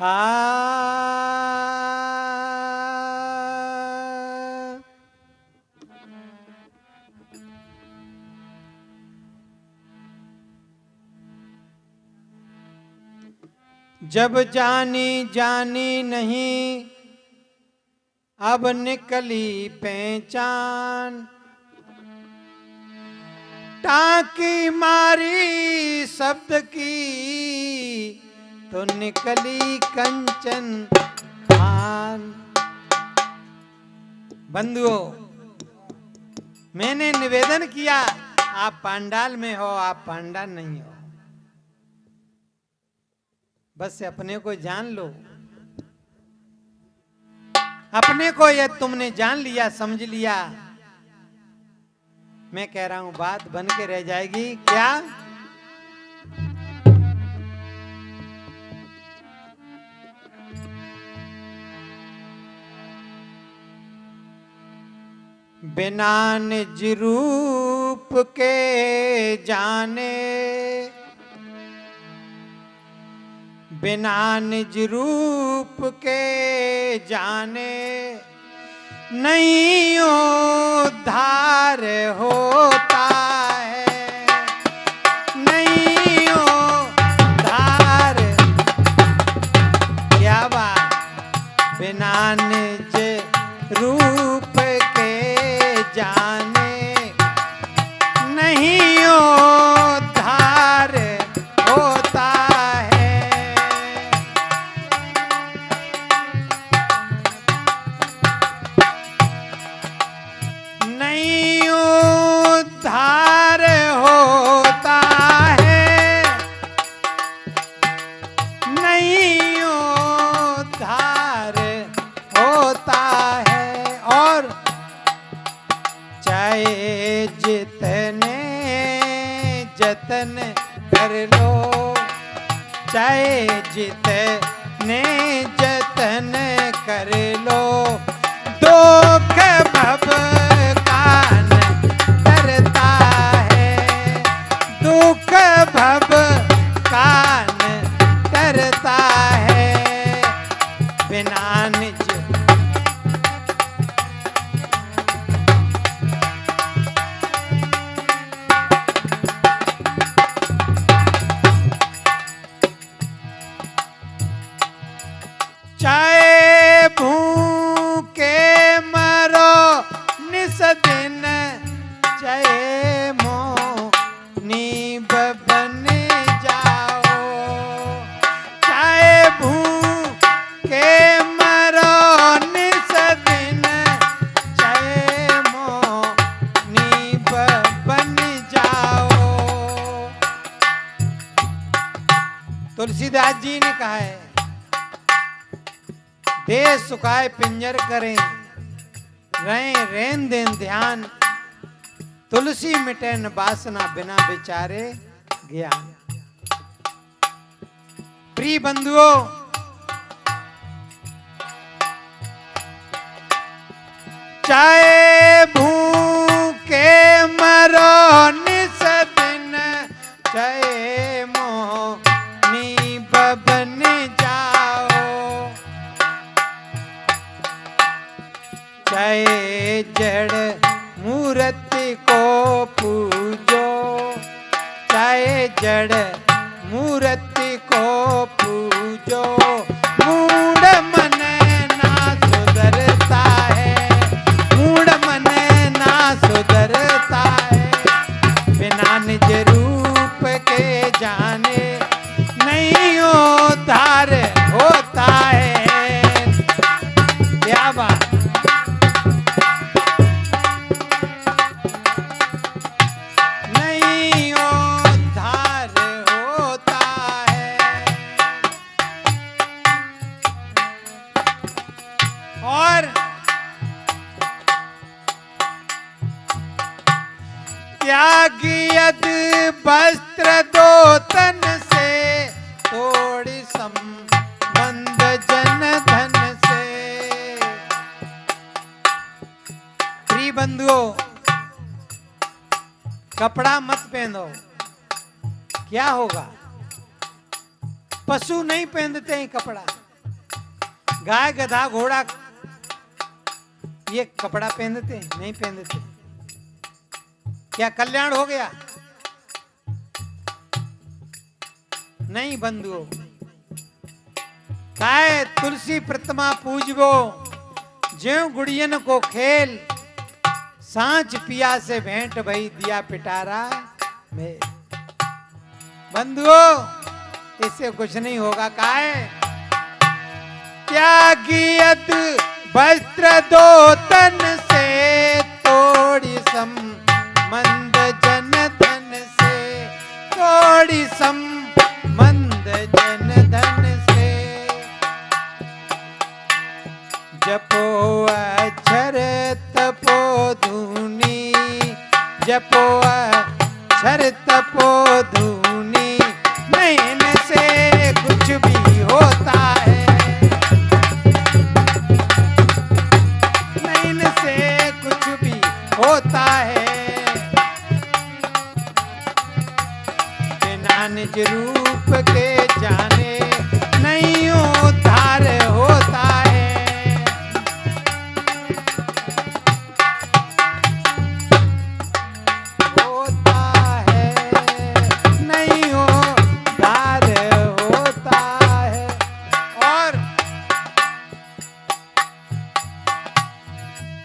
आ जब जानी जानी नहीं अब निकली पहचान, टाँकी मारी शब्द की तो निकली कंचन खान। बंधुओं, मैंने निवेदन किया, आप पांडाल में हो, आप पांडाल नहीं हो, बस अपने को जान लो। अपने को यह तुमने जान लिया, समझ लिया, मैं कह रहा हूं बात बन के रह जाएगी। क्या? बिना निज रूप के जाने, बिना निज रूप के जाने नहीं उद्धार होता है, नहीं उद्धार। क्या बात! बिना निज रूप के जाने नहीं उद्धार होता है। नहीं उद्धार होता है, नहीं उद्धार होता है। और चाहे जितने जतन कर लो, चाहे जितने जतन कर लो, दुख भव कान डरता है, दुख भव कान डरता है। बिना निज चाहे भूखे मरो निस दिन, चाहे मोनी बन जाओ, चाहे भूखे मरो निस दिन, चाहे मोनी बन जाओ। तुलसीदास जी ने कहा है, देह सुखाए पिंजर करें, रहें रेन देन ध्यान, तुलसी मिटे न वासना बिना विचारे ज्ञान। प्रिय बंधुओं, चाहे भूखे मरो निस दिन, चाहे मोहनी बन जाओ, चाहे जड़ मूर्ति को पूजो, चाहे जड़ मूर्ति को पूजो, मूढ़ मन ना सुधरता है, मूढ़ मन ना सुधरता है। बिना निज रूप के जाने नहीं उद्धार होता है। क्या बात! नहीं उद्धार होता है। और त्यागी यदि वस्त्र दो तन से, तोड़ी संबंध जन धन से। प्रिय बंधुओं, कपड़ा मत पहनो, क्या होगा? पशु नहीं पहनते हैं कपड़ा, गाय गधा घोड़ा ये कपड़ा पहनते नहीं पहनते? क्या कल्याण हो गया? नहीं बंधुओं, काय तुलसी प्रतिमा पूजबो ज्यों गुड़ियन को खेल, सांच पिया से भेंट भई दिया पिटारा में। बंधुओं, इससे कुछ नहीं होगा। काय त्यागियत वस्त्र दो तन से, तोड़ी संबंध जन धन से, तोड़ी संबंध जन धन से। जपो अक्षर तपो धूनी, जपो अक्षर तपो धूनी, नैन से कुछ भी होता है, नैन से कुछ भी होता है। बिना निज रूप के जाने नहीं उद्धार होता है।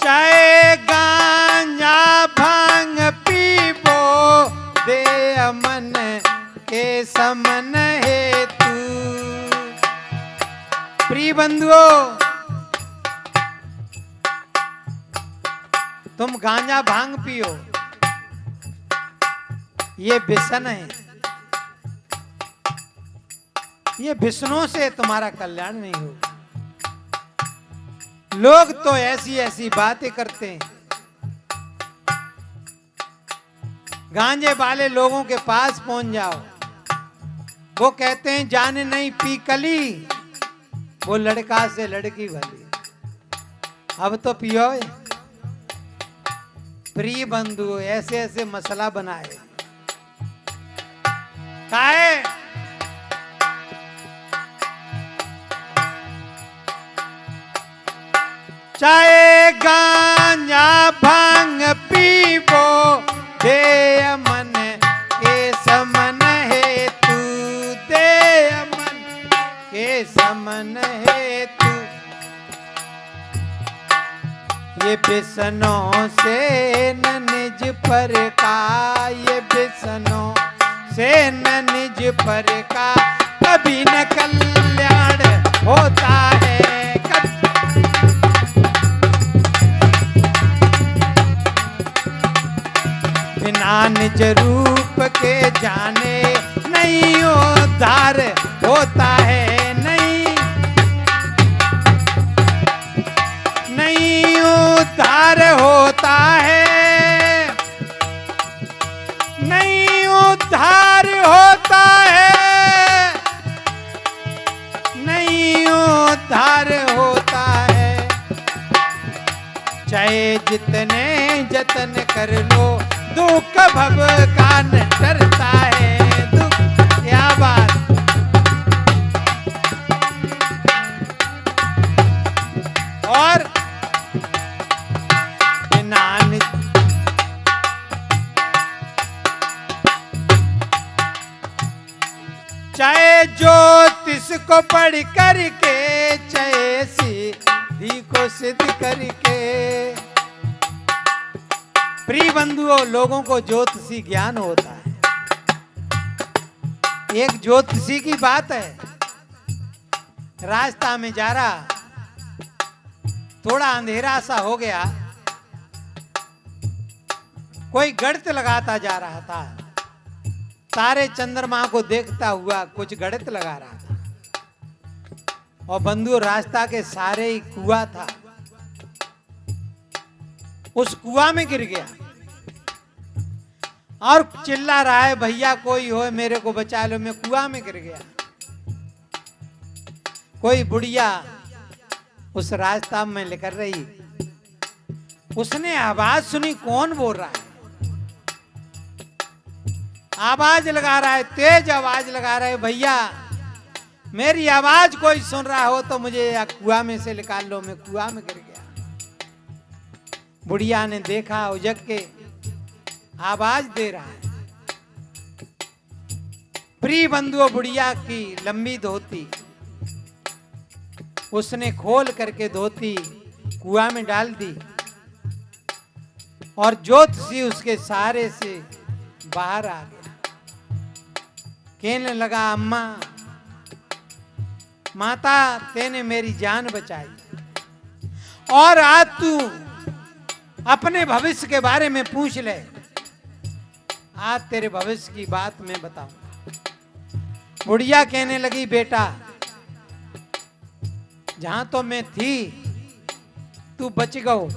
चाहे गांजा भांग पीबो, दे मन के समन हेतु। प्रिय बंधुओं, तुम गांजा भांग पियो, ये व्यसन है, ये व्यसनों से तुम्हारा कल्याण नहीं होगा। लोग तो ऐसी ऐसी बातें करते हैं। गांजे वाले लोगों के पास पहुंच जाओ, वो कहते हैं जाने नहीं पी कली, वो लड़का से लड़की भली। अब तो पियो। प्रिय बंधु, ऐसे ऐसे मसला बनाए काहे? चाहे गांजा भांग पीबो, दे मन के समन हेतु, दे मन के समन हेतु। ये व्यसनों से न निज पर का, ये व्यसनों से न निज पर का, कभी न कल्याण होता है। बिना निज रूप के जाने नहीं उद्धार होता है, नहीं नहीं उद्धार होता है, नहीं उद्धार होता है, नहीं उद्धार होता है। चाहे जितने जतन कर लो, दुख भव का न डरता है। दुख, क्या बात। और चाहे ज्योतिष को पढ़ करके, चाहे सीधी को सिद्ध करके। प्रिय बंधुओं, लोगों को ज्योतिषी ज्ञान होता है। एक ज्योतिषी की बात है, रास्ता में जा रहा, थोड़ा अंधेरा सा हो गया, कोई गणित लगाता जा रहा था, सारे चंद्रमा को देखता हुआ कुछ गणित लगा रहा था। और बंधु, रास्ता के सारे ही कुआं था, उस कुआं में गिर गया और चिल्ला रहा है, भैया कोई हो मेरे को बचा लो, मैं कुआं में गिर गया। कोई बुढ़िया उस रास्ता में लेकर रही, उसने आवाज सुनी, कौन बोल रहा है? आवाज लगा रहा है, तेज आवाज लगा रहा है, भैया मेरी आवाज कोई सुन रहा हो तो मुझे या कुआं में से निकाल लो, मैं कुआं में गिर गया। बुढ़िया ने देखा उजग के आवाज दे रहा है। प्रिय बंधुओं, बुढ़िया की लंबी धोती उसने खोल करके धोती कुआं में डाल दी और ज्योतिषी उसके सहारे से बाहर आ गया। कहने लगा, अम्मा, माता तेने मेरी जान बचाई और आज तू अपने भविष्य के बारे में पूछ ले। आज तेरे भविष्य की बात मैं बताऊंगा। बुढ़िया कहने लगी, बेटा जहां तो मैं थी तू बच गओ,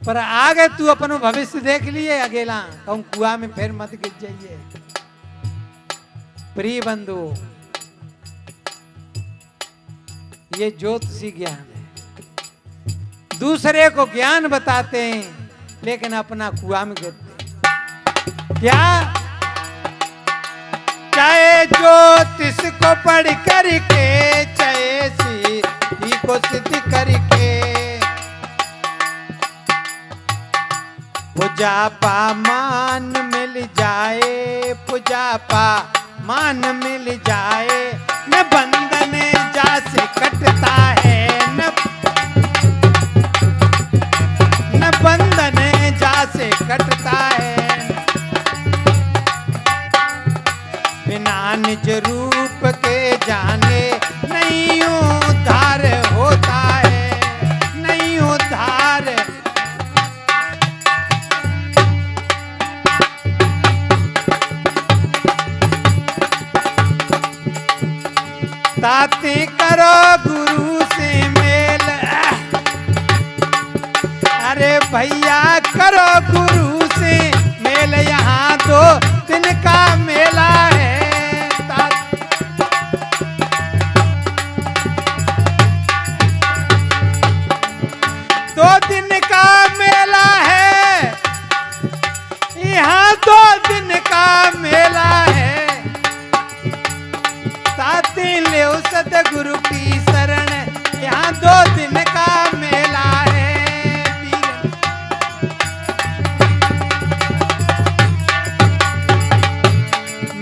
पर आगे तू अपनो भविष्य देख लिए अकेला, कहूं कुआं में फिर मत गिर जाइए। प्रिय बंधु, ये ज्योतिषी ज्ञान है। दूसरे को ज्ञान बताते हैं लेकिन अपना कुआं में गिरते हैं। क्या चाहे ज्योतिष को पढ़ करके, चाहे सीधी को सिद्ध करके, पूजा पा मान मिल जाए, पूजा पा मान मिल जाए, न बंधन जा से कटता है, न बंधन जा से कटता है, बिना निज रूप के जाने नहीं उद्धार होता है, नहीं उद्धार। ताते करो गुरु से मेल, अरे भैया करो गुरु से मेल, यहाँ 2 दिन का मेला है। 2 दिन का मेला है, यहाँ 2 दिन का मेला है। ताते ले सतगुरु की शरण, यहाँ 2 दिन का मेला है।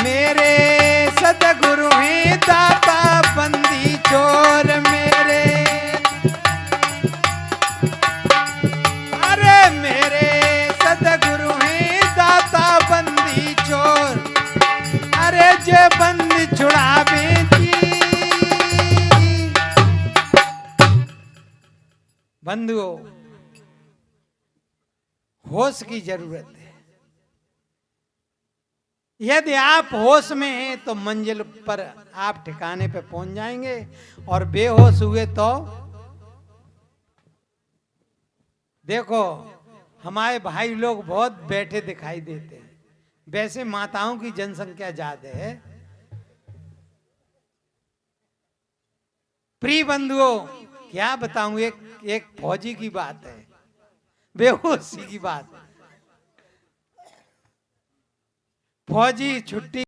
मेरे सतगुरु हैं दाता बंदी चोर मेरे, अरे मेरे सतगुरु हैं दाता बंदी चोर, अरे जे बंदी छुड़ावे जी। बंधुओं, होश की जरूरत है। यदि आप होश में हैं तो मंजिल पर आप ठिकाने पे पहुंच जाएंगे, और बेहोश हुए तो देखो हमारे भाई लोग बहुत बैठे दिखाई देते हैं, वैसे माताओं की जनसंख्या ज्यादा है। प्रिय बंधुओं, क्या बताऊं, एक फौजी की बात है, बेहोशी की बात। फौजी छुट्टी